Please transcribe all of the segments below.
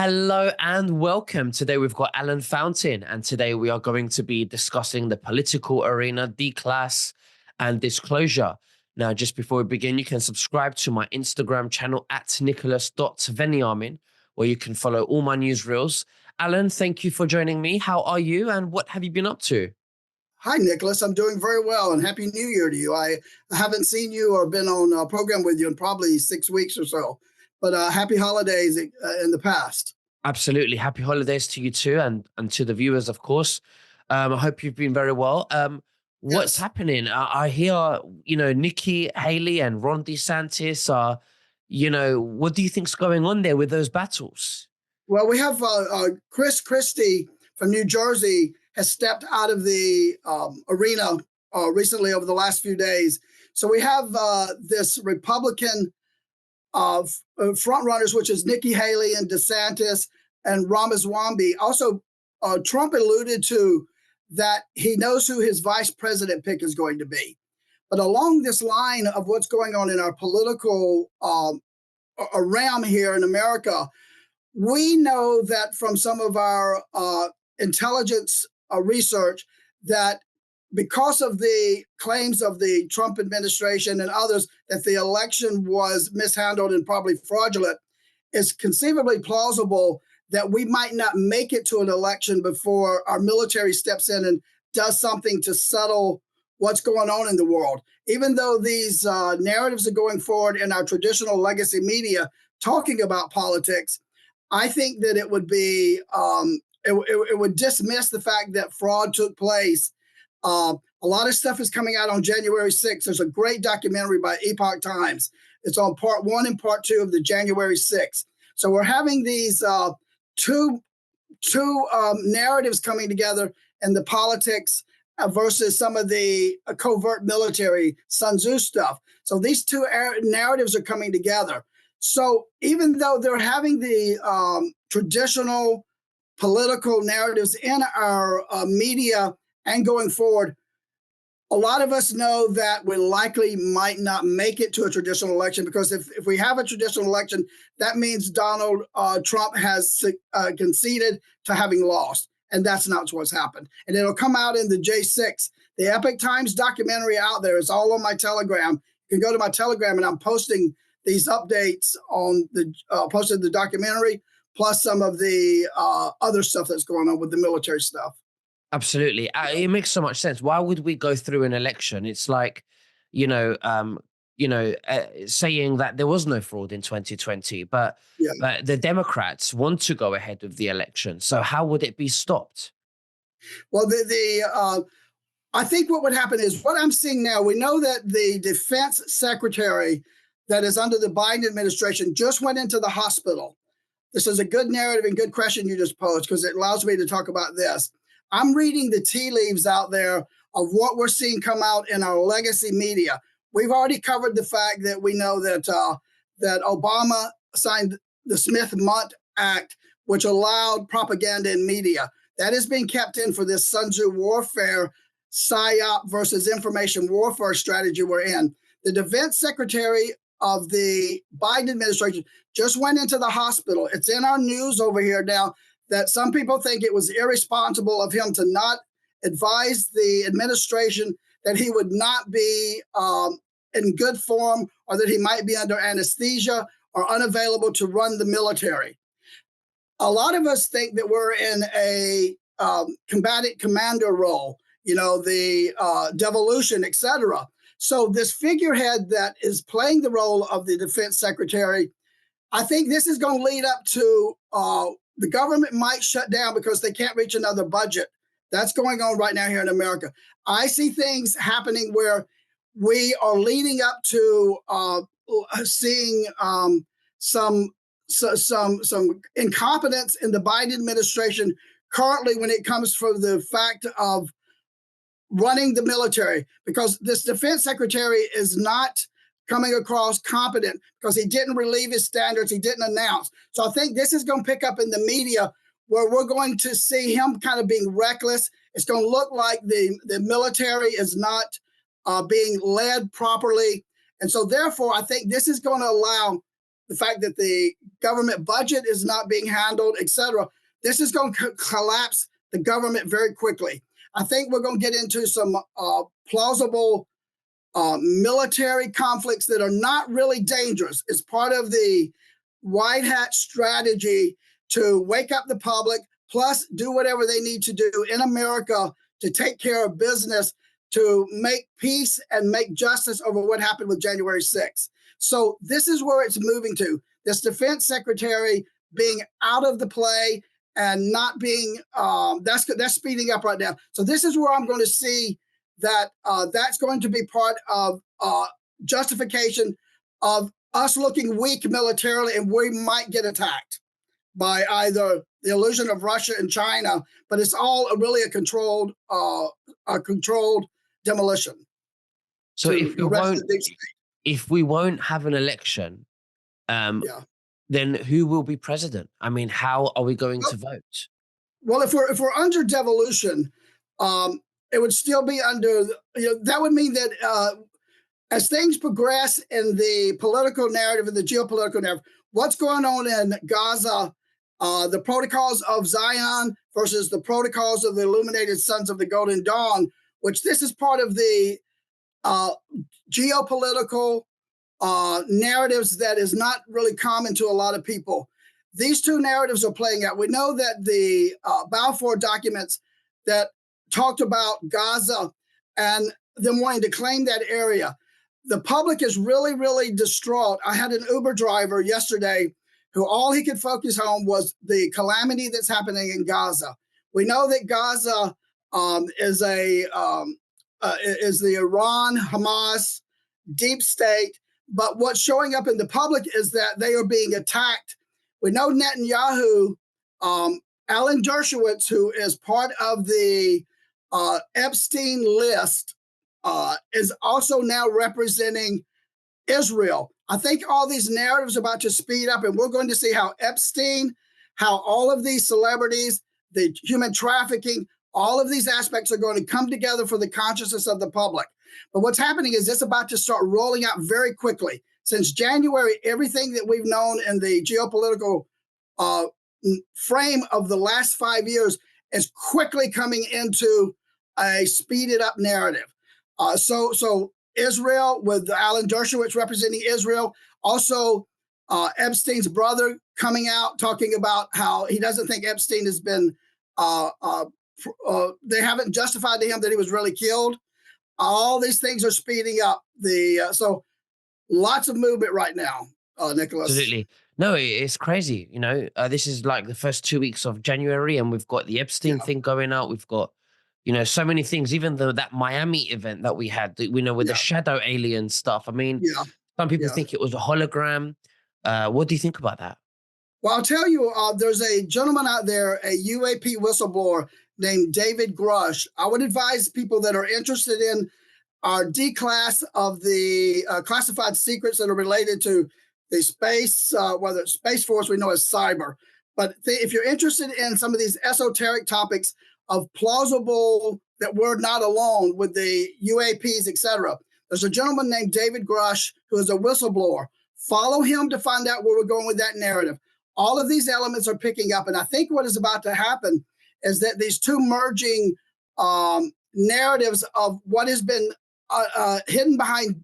Hello and welcome. Today we've got Alan Fountain, and today we are going to be discussing the political arena, Declass, and disclosure. Now, just before we begin, you can subscribe to my Instagram channel at nicholas.veniamin, where you can follow all my newsreels. Alan, thank you for joining me. How are you and what have you been up to? Hi, Nicholas. I'm doing very well, and Happy New Year to you. I haven't seen you or been on a program with you in probably 6 weeks or so, but happy holidays in the past. Absolutely. Happy holidays to you too, and to the viewers, of course. I hope you've been very well. What's Yes. happening? I hear, Nikki Haley and Ron DeSantis are, what do you think's going on there with those battles? Well, we have Chris Christie from New Jersey has stepped out of the arena recently over the last few days. So we have this Republican front runners, which is Nikki Haley and DeSantis and Ramaswamy. Also, Trump alluded to that he knows who his vice president pick is going to be. But along this line of what's going on in our political realm here in America, we know that from some of our intelligence research that because of the claims of the Trump administration and others that the election was mishandled and probably fraudulent, it's conceivably plausible that we might not make it to an election before our military steps in and does something to settle what's going on in the world. Even though these narratives are going forward in our traditional legacy media talking about politics, I think that it would be it would dismiss the fact that fraud took place. A lot of stuff is coming out on January 6th. There's a great documentary by Epoch Times. It's on part 1 and part 2 of the January 6th. So we're having these two narratives coming together in the politics versus some of the covert military Sun Tzu stuff. So these two narratives are coming together. So even though they're having the traditional political narratives in our media and going forward, a lot of us know that we likely might not make it to a traditional election because if we have a traditional election, that means Donald Trump has conceded to having lost. And that's not what's happened. And it'll come out in the J6. The Epoch Times documentary out there is all on my Telegram. You can go to my Telegram and I'm posting these updates on the posted the documentary, plus some of the other stuff that's going on with the military stuff. Absolutely. It makes so much sense. Why would we go through an election? It's like, saying that there was no fraud in 2020, but Yeah. the Democrats want to go ahead with the election. So how would it be stopped? Well, I think what would happen is what I'm seeing now. We know that the defense secretary that is under the Biden administration just went into the hospital. This is a good narrative and good question you just posed because it allows me to talk about this. I'm reading the tea leaves out there of what we're seeing come out in our legacy media. We've already covered the fact that we know that that Obama signed the Smith-Mundt Act, which allowed propaganda in media. That is being kept in for this Sun Tzu warfare, PSYOP versus information warfare strategy we're in. The defense secretary of the Biden administration just went into the hospital. It's in our news over here now that some people think it was irresponsible of him to not advise the administration that he would not be in good form or that he might be under anesthesia or unavailable to run the military. A lot of us think that we're in a combatant commander role, the devolution, et cetera. So this figurehead that is playing the role of the defense secretary, I think this is going to lead up to the government might shut down because they can't reach another budget. That's going on right now here in America. I see things happening where we are leading up to seeing some incompetence in the Biden administration currently when it comes from the fact of running the military, because this defense secretary is not coming across competent because he didn't relieve his standards, he didn't announce. So I think this is going to pick up in the media where we're going to see him kind of being reckless. It's going to look like the military is not being led properly. And so therefore, I think this is going to allow the fact that the government budget is not being handled, etc. This is going to collapse the government very quickly. I think we're going to get into some plausible military conflicts that are not really dangerous. It's part of the white hat strategy to wake up the public, plus do whatever they need to do in America to take care of business, to make peace and make justice over what happened with January 6th. So this is where it's moving to. This defense secretary being out of the play and not being, that's speeding up right now. So this is where I'm going to see that that's going to be part of justification of us looking weak militarily, and we might get attacked by either the illusion of Russia and China, but it's all really a controlled demolition. So if we won't have an election, then who will be president? I mean, how are we going to vote? Well, if we're under devolution, it would still be under. That would mean that as things progress in the political narrative and the geopolitical narrative, what's going on in Gaza, the protocols of Zion versus the protocols of the illuminated sons of the Golden Dawn, which this is part of the geopolitical narratives that is not really common to a lot of people. These two narratives are playing out. We know that the Balfour documents that talked about Gaza and them wanting to claim that area, the public is really, really distraught. I had an Uber driver yesterday who all he could focus on was the calamity that's happening in Gaza. We know that Gaza is the Iran-Hamas deep state, but what's showing up in the public is that they are being attacked. We know Netanyahu, Alan Dershowitz, who is part of the Epstein list, is also now representing Israel. I think all these narratives are about to speed up, and we're going to see how Epstein, how all of these celebrities, the human trafficking, all of these aspects are going to come together for the consciousness of the public. But what's happening is it's about to start rolling out very quickly. Since January, everything that we've known in the geopolitical frame of the last 5 years is quickly coming into a speeded up narrative. So Israel, with Alan Dershowitz representing Israel, also Epstein's brother coming out talking about how he doesn't think Epstein has been, they haven't justified to him that he was really killed. All these things are speeding up. So lots of movement right now, Nicholas. Absolutely. No, it's crazy. This is like the first 2 weeks of January, and we've got the Epstein thing going out. We've got, so many things, even though that Miami event that we had, with the shadow alien stuff. I mean, some people think it was a hologram. What do you think about that? Well, I'll tell you, there's a gentleman out there, a UAP whistleblower named David Grush. I would advise people that are interested in our Declass of the classified secrets that are related to the space, whether it's Space Force, we know as cyber. But if you're interested in some of these esoteric topics of plausible that we're not alone with the UAPs, etc., there's a gentleman named David Grush who is a whistleblower. Follow him to find out where we're going with that narrative. All of these elements are picking up. And I think what is about to happen is that these two merging narratives of what has been hidden behind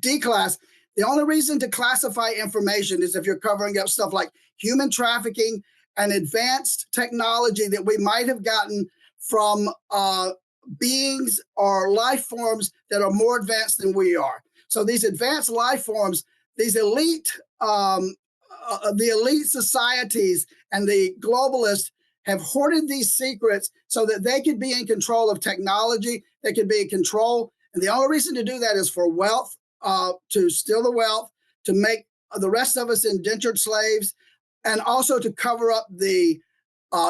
Declass, the only reason to classify information is if you're covering up stuff like human trafficking and advanced technology that we might have gotten from beings or life forms that are more advanced than we are. So these advanced life forms, these elite, the elite societies and the globalists have hoarded these secrets so that they could be in control of technology, they could be in control. And the only reason to do that is for wealth, to steal the wealth, to make the rest of us indentured slaves, and also to cover up the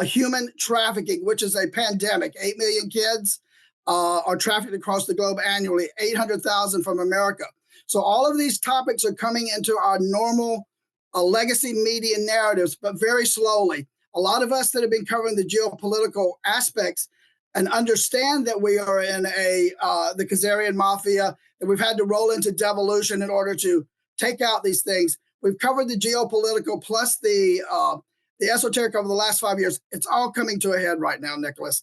human trafficking, which is a pandemic. 8 million kids are trafficked across the globe annually, 800,000 from America. So all of these topics are coming into our normal legacy media narratives, but very slowly. A lot of us that have been covering the geopolitical aspects and understand that we are in the Khazarian mafia, that we've had to roll into devolution in order to take out these things. We've covered the geopolitical plus the esoteric over the last 5 years. It's all coming to a head right now, Nicholas.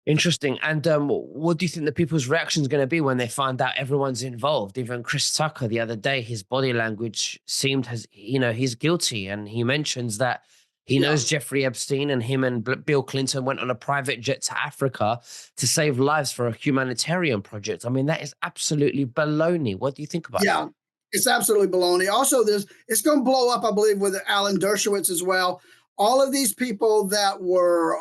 Interesting. And what do you think the people's reaction is going to be when they find out everyone's involved? Even Chris Tucker the other day, his body language seemed he's guilty, and he mentions that he Yeah. knows Jeffrey Epstein, and him and Bill Clinton went on a private jet to Africa to save lives for a humanitarian project. I mean, that is absolutely baloney. What do you think about that? Yeah, it's absolutely baloney. Also, it's going to blow up, I believe, with Alan Dershowitz as well. All of these people that were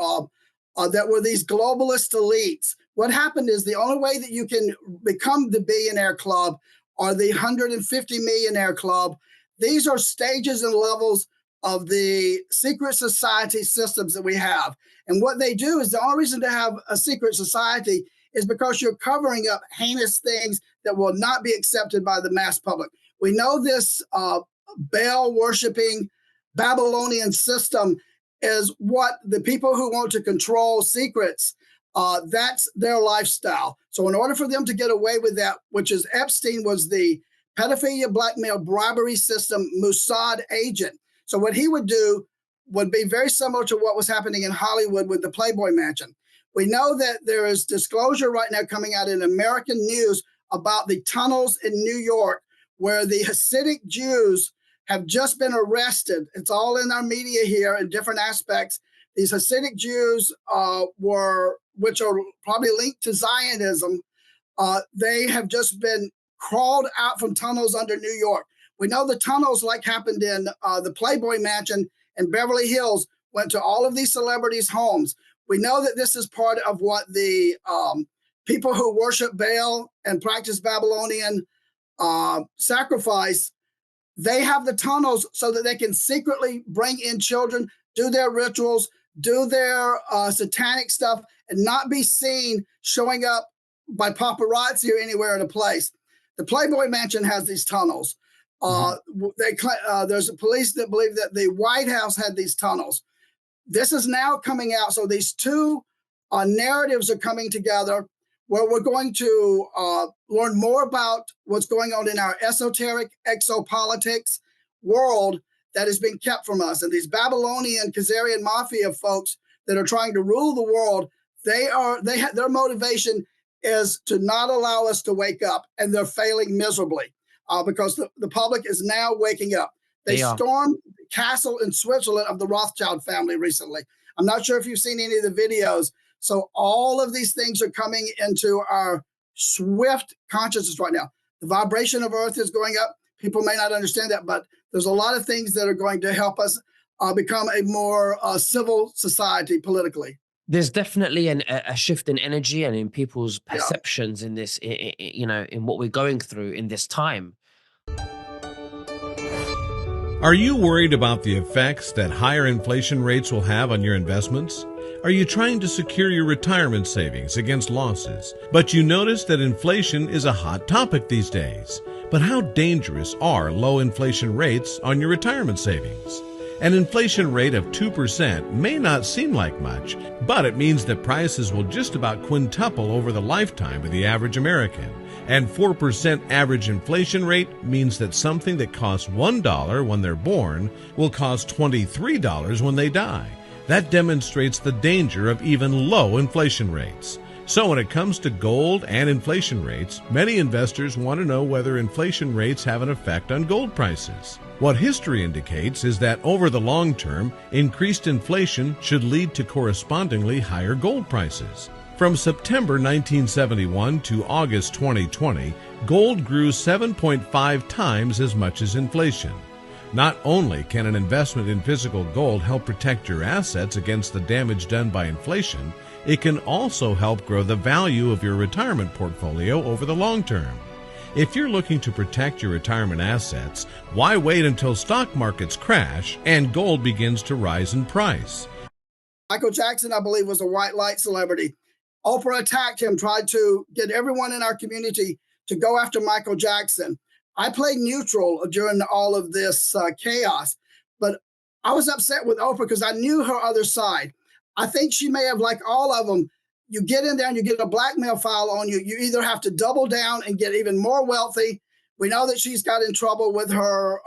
these globalist elites. What happened is the only way that you can become the billionaire club or the 150 millionaire club. These are stages and levels of the secret society systems that we have. And what they do is the only reason to have a secret society is because you're covering up heinous things that will not be accepted by the mass public. We know this Baal worshiping Babylonian system is what the people who want to control secrets, that's their lifestyle. So in order for them to get away with that, which is Epstein was the pedophilia, blackmail, bribery system, Mossad agent. So what he would do would be very similar to what was happening in Hollywood with the Playboy Mansion. We know that there is disclosure right now coming out in American news about the tunnels in New York where the Hasidic Jews have just been arrested. It's all in our media here in different aspects. These Hasidic Jews which are probably linked to Zionism, they have just been crawled out from tunnels under New York. We know the tunnels, like happened in the Playboy Mansion in Beverly Hills, went to all of these celebrities' homes. We know that this is part of what the people who worship Baal and practice Babylonian sacrifice, they have the tunnels so that they can secretly bring in children, do their rituals, do their satanic stuff, and not be seen showing up by paparazzi or anywhere in a place. The Playboy Mansion has these tunnels. There's a police that believe that the White House had these tunnels. This is now coming out. So these two narratives are coming together where we're going to learn more about what's going on in our esoteric exopolitics world that is being kept from us. And these Babylonian Khazarian mafia folks that are trying to rule the world, their motivation is to not allow us to wake up, and they're failing miserably because the public is now waking up. They stormed the castle in Switzerland of the Rothschild family recently. I'm not sure if you've seen any of the videos. So all of these things are coming into our swift consciousness right now. The vibration of Earth is going up. People may not understand that, but there's a lot of things that are going to help us become a more civil society politically. There's definitely a shift in energy and in people's perceptions in this, in what we're going through in this time. Are you worried about the effects that higher inflation rates will have on your investments? Are you trying to secure your retirement savings against losses, but you notice that inflation is a hot topic these days? But how dangerous are low inflation rates on your retirement savings? An inflation rate of 2% may not seem like much, but it means that prices will just about quintuple over the lifetime of the average American. And 4% average inflation rate means that something that costs $1 when they're born will cost $23 when they die. That demonstrates the danger of even low inflation rates. So when it comes to gold and inflation rates, many investors want to know whether inflation rates have an effect on gold prices. What history indicates is that over the long term, increased inflation should lead to correspondingly higher gold prices. From September 1971 to August 2020, gold grew 7.5 times as much as inflation. Not only can an investment in physical gold help protect your assets against the damage done by inflation, it can also help grow the value of your retirement portfolio over the long term. If you're looking to protect your retirement assets, why wait until stock markets crash and gold begins to rise in price? Michael Jackson, I believe, was a white light celebrity. Oprah attacked him, tried to get everyone in our community to go after Michael Jackson. I played neutral during all of this chaos, but I was upset with Oprah because I knew her other side. I think she may have, like all of them, you get in there and you get a blackmail file on you. You either have to double down and get even more wealthy We know that she's got in trouble with her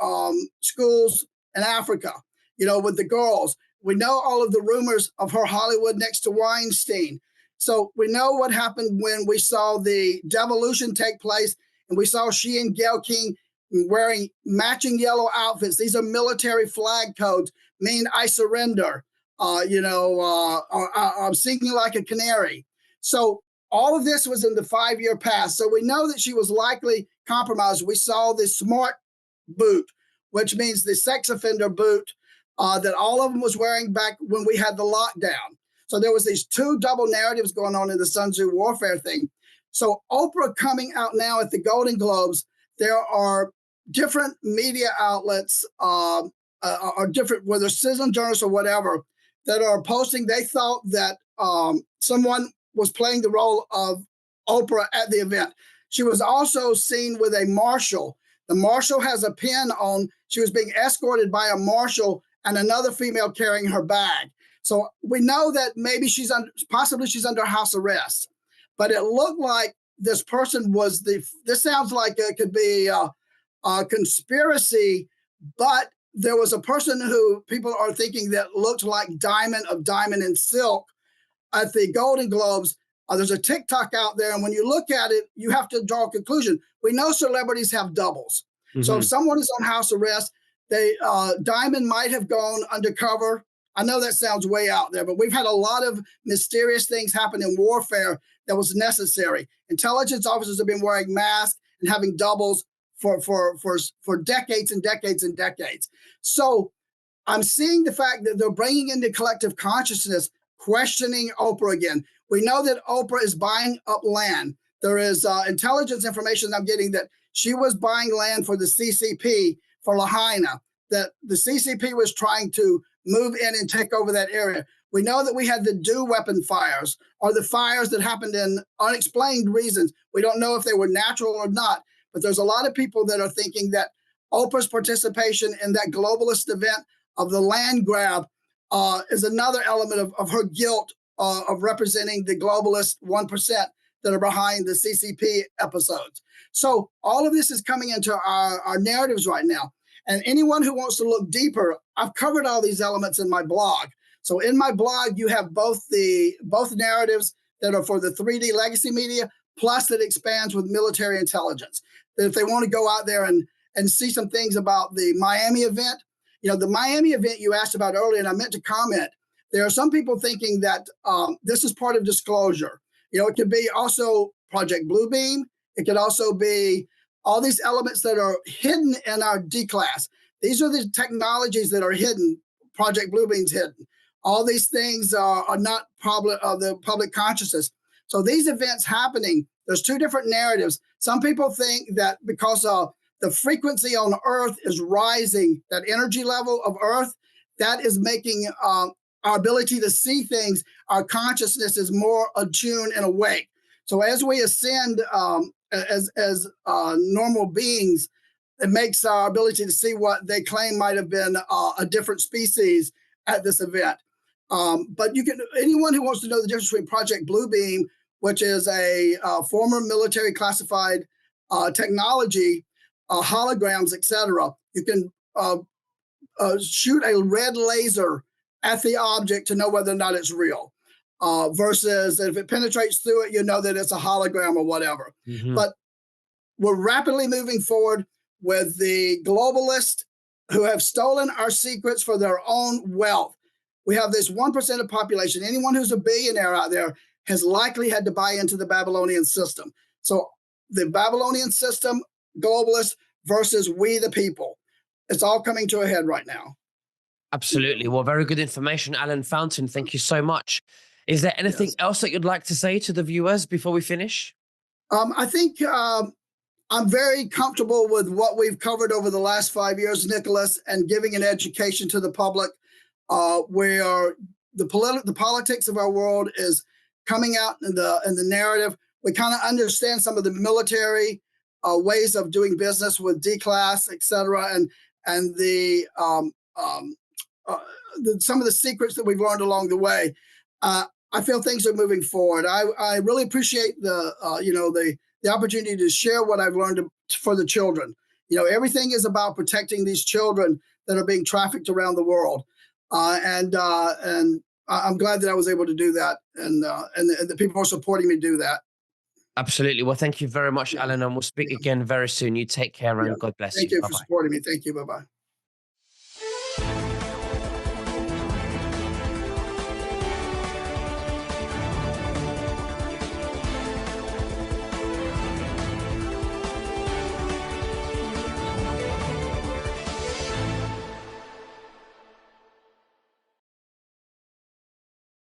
schools in Africa, with the girls. We know all of the rumors of her Hollywood next to Weinstein. So we know what happened when we saw the devolution take place, and we saw she and Gayle King wearing matching yellow outfits. These are military flag codes, mean I surrender. I'm singing like a canary. So all of this was in the 5-year past. So we know that she was likely compromised. We saw the smart boot, which means the sex offender boot that all of them was wearing back when we had the lockdown. So there was these two double narratives going on in the Sun Tzu warfare thing. So Oprah coming out now at the Golden Globes, there are different media outlets are different, whether citizen journalists or whatever, that are posting. They thought that someone was playing the role of Oprah at the event. She was also seen with a marshal. The marshal has a pin on. She was being escorted by a marshal and another female carrying her bag. So we know that maybe possibly she's under house arrest. But it looked like this person was this sounds like it could be a conspiracy, but there was a person who people are thinking that looked like Diamond and Silk at the Golden Globes. There's a TikTok out there, and when you look at it, you have to draw a conclusion. We know celebrities have doubles. Mm-hmm. So if someone is on house arrest, Diamond might have gone undercover. I know that sounds way out there, but we've had a lot of mysterious things happen in warfare that was necessary. Intelligence officers have been wearing masks and having doubles for decades and decades and decades. So I'm seeing the fact that they're bringing into collective consciousness, questioning Oprah again. We know that Oprah is buying up land. There is intelligence information I'm getting that she was buying land for the CCP for Lahaina, that the CCP was trying to move in and take over that area. We know that we had the DEW weapon fires, or the fires that happened in unexplained reasons. We don't know if they were natural or not, but there's a lot of people that are thinking that Oprah's participation in that globalist event of the land grab is another element of her guilt of representing the globalist 1% that are behind the CCP episodes. So all of this is coming into our narratives right now. And anyone who wants to look deeper, I've covered all these elements in my blog. So in my blog, you have both narratives that are for the 3D legacy media, plus that expands with military intelligence. That if they want to go out there and see some things about the Miami event, the Miami event you asked about earlier, and I meant to comment, there are some people thinking that this is part of disclosure. It could be also Project Bluebeam. It could also be all these elements that are hidden in our Declass. These are the technologies that are hidden. Project Bluebeam's hidden. All these things are not the public consciousness. So these events happening, there's two different narratives. Some people think that because the frequency on Earth is rising, that energy level of Earth, that is making our ability to see things, our consciousness is more attuned and awake. So as we ascend as normal beings, it makes our ability to see what they claim might have been a different species at this event. But anyone who wants to know the difference between Project Bluebeam, which is a former military classified technology, holograms, etc., you can shoot a red laser at the object to know whether or not it's real. Versus if it penetrates through it, you know that it's a hologram or whatever. Mm-hmm. But we're rapidly moving forward with the globalists who have stolen our secrets for their own wealth. We have this 1% of population. Anyone who's a billionaire out there has likely had to buy into the Babylonian system. So the Babylonian system, globalists versus we the people. It's all coming to a head right now. Absolutely. Well, very good information, Alan Fountain. Thank you so much. Is there anything else that you'd like to say to the viewers before we finish? I think I'm very comfortable with what we've covered over the last 5 years, Nicholas, and giving an education to the public where the politics of our world is coming out in the narrative. We kind of understand some of the military ways of doing business with Declass, et cetera, and some of the secrets that we've learned along the way. I feel things are moving forward. I really appreciate the the opportunity to share what I've learned for the children. Everything is about protecting these children that are being trafficked around the world. And I'm glad that I was able to do that, and the people are supporting me do that. Absolutely. Well, thank you very much, Yeah. Alan, and we'll speak Yeah. again very soon. You take care Yeah. and God bless Thank you. you Bye for bye. supporting me. Thank you. Bye-bye.